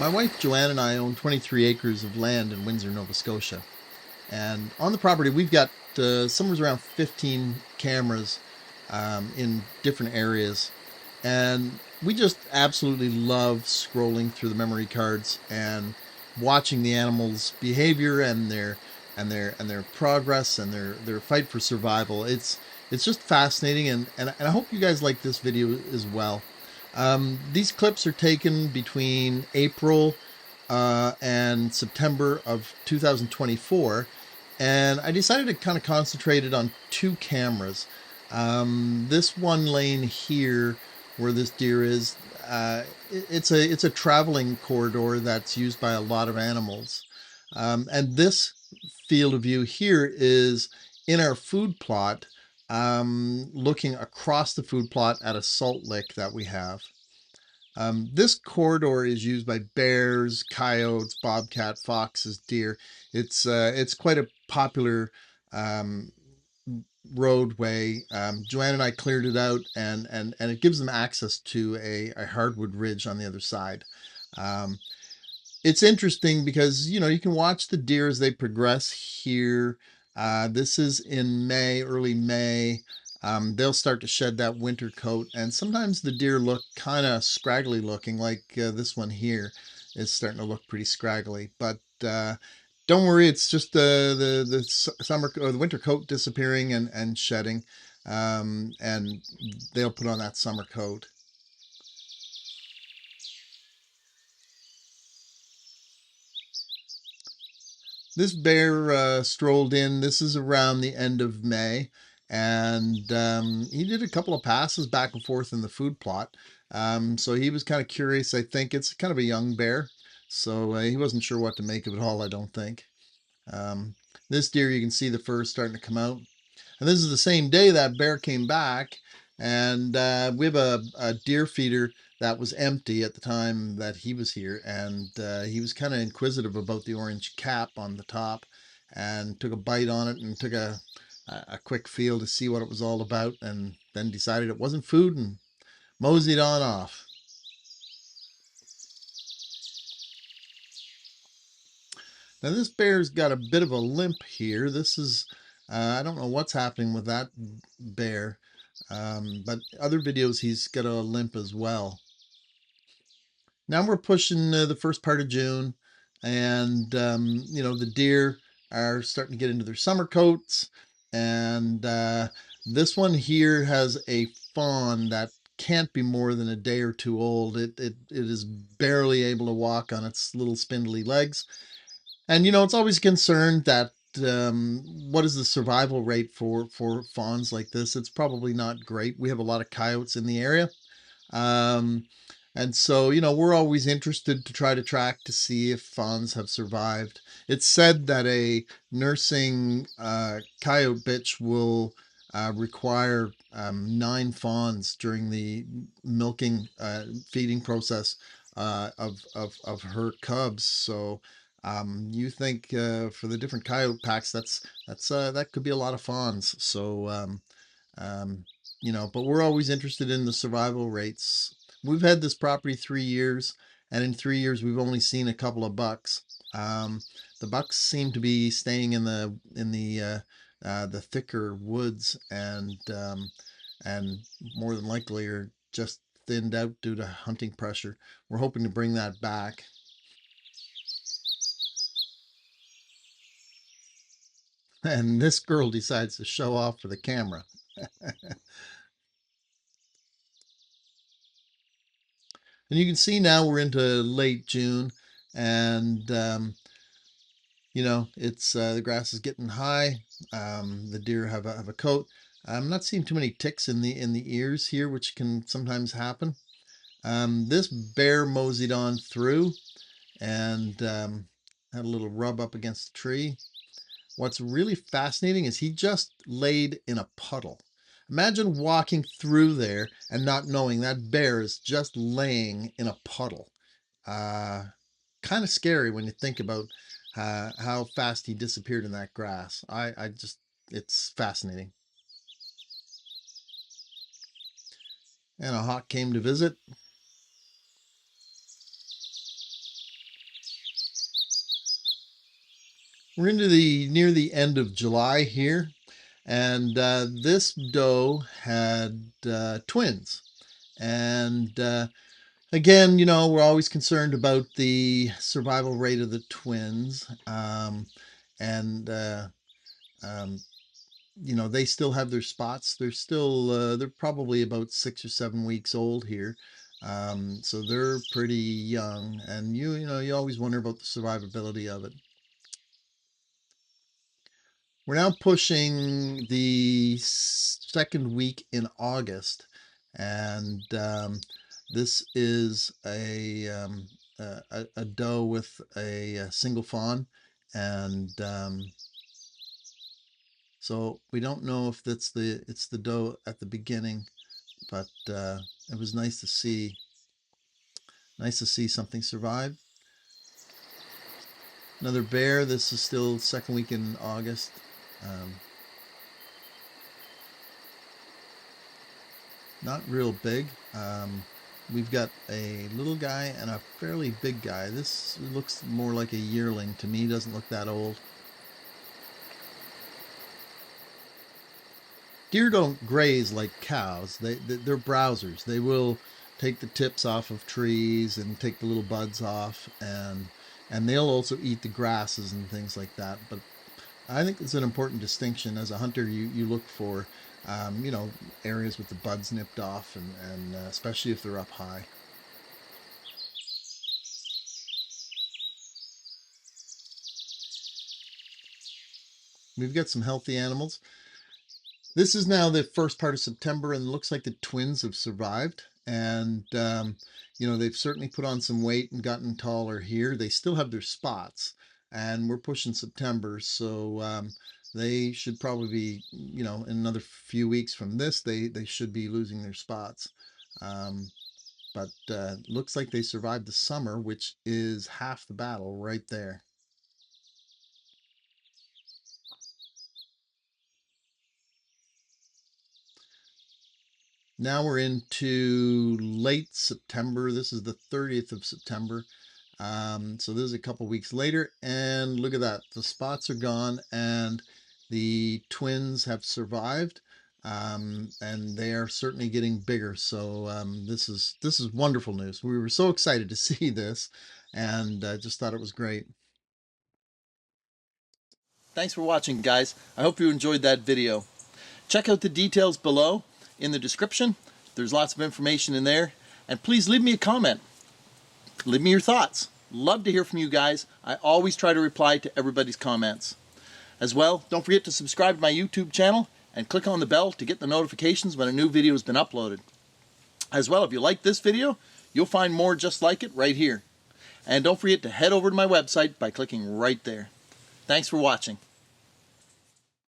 My wife Joanne and I own 23 acres of land in Windsor, Nova Scotia. And on the property, we've got somewhere around 15 cameras in different areas. And we just absolutely love scrolling through the memory cards and watching the animals' behavior and their progress and their fight for survival. It's just fascinating, and I hope you guys like this video as well. These clips are taken between April and September of 2024, and I decided to kind of concentrate it on two cameras. This one lane here, where this deer is, it's a traveling corridor that's used by a lot of animals, and this field of view here is in our food plot, looking across the food plot at a salt lick that we have. This corridor is used by bears, coyotes, bobcat, foxes, deer. It's quite a popular um, roadway. Joanne and I cleared it out, and it gives them access to a hardwood ridge on the other side. Um, it's interesting because you can watch the deer as they progress here. This is in May, early May. They'll start to shed that winter coat, and sometimes the deer look kind of scraggly looking, like this one here is starting to look pretty scraggly. But don't worry, it's just the summer or the winter coat disappearing and shedding, and they'll put on that summer coat. This bear strolled in. This is around the end of May, and he did a couple of passes back and forth in the food plot. So he was kind of curious. I think it's kind of a young bear, so he wasn't sure what to make of it all, I don't think. Um, this deer, you can see the fur starting to come out. And this is the same day that bear came back. And we have a deer feeder that was empty at the time that he was here. And he was kind of inquisitive about the orange cap on the top and took a bite on it and took a quick feel to see what it was all about, and then decided it wasn't food and moseyed on off. Now this bear's got a bit of a limp here. This is, I don't know what's happening with that bear, but other videos he's got a limp as well. Now we're pushing the first part of June, and the deer are starting to get into their summer coats, and this one here has a fawn that can't be more than a day or two old. It is barely able to walk on its little spindly legs. And it's always concerned that what is the survival rate for fawns like this? It's probably not great. We have a lot of coyotes in the area. Um, and so, we're always interested to try to track to see if fawns have survived. It's said that a nursing coyote bitch will require 9 fawns during the milking, feeding process of her cubs. So you think for the different coyote packs, that could be a lot of fawns. So um, but we're always interested in the survival rates. We've had this property 3 years, and in 3 years we've only seen a couple of bucks. The bucks seem to be staying in the thicker woods, and more than likely are just thinned out due to hunting pressure. We're hoping to bring that back. And this girl decides to show off for the camera. And you can see now we're into late June, and it's the grass is getting high. The deer have a coat. I'm not seeing too many ticks in the ears here, which can sometimes happen. This bear moseyed on through and had a little rub up against the tree. What's really fascinating is he just laid in a puddle. Imagine walking through there and not knowing that bear is just laying in a puddle. Uh, Kind of scary when you think about how fast he disappeared in that grass. It's fascinating. And a hawk came to visit. We're into the near the end of July here, and this doe had twins. And again, you know, we're always concerned about the survival rate of the twins, and um, you know, they still have their spots. They're still they're probably about 6 or 7 weeks old here. So they're pretty young, and you know, you always wonder about the survivability of it. We're now pushing the second week in August, and this is a doe with a single fawn, and so we don't know if it's the doe at the beginning, but it was nice to see something survive. Another bear. This is still second week in August. Not real big. We've got a little guy and a fairly big guy. This looks more like a yearling to me. Doesn't look that old. Deer don't graze like cows. They're browsers. They will take the tips off of trees and take the little buds off, and they'll also eat the grasses and things like that. But I think it's an important distinction. As a hunter, you look for, you know, areas with the buds nipped off, and especially if they're up high. We've got some healthy animals. This is now the first part of September, and it looks like the twins have survived. And, you know, they've certainly put on some weight and gotten taller here. They still have their spots, and we're pushing September. So they should probably be, you know, in another few weeks from this, they should be losing their spots. But looks like they survived the summer, which is half the battle right there. Now we're into late September. This is the 30th of September. So this is a couple weeks later, and look at that. The spots are gone, and the twins have survived, and they are certainly getting bigger. So this is wonderful news. We were so excited to see this, and just thought it was great. Thanks for watching, guys. I hope you enjoyed that video. Check out the details below in the description. There's lots of information in there. And please leave me a comment. Leave me your thoughts. Love to hear from you guys. I always try to reply to everybody's comments. As well, don't forget to subscribe to my YouTube channel and click on the bell to get the notifications when a new video has been uploaded. As well, if you like this video, you'll find more just like it right here. And don't forget to head over to my website by clicking right there. Thanks for watching.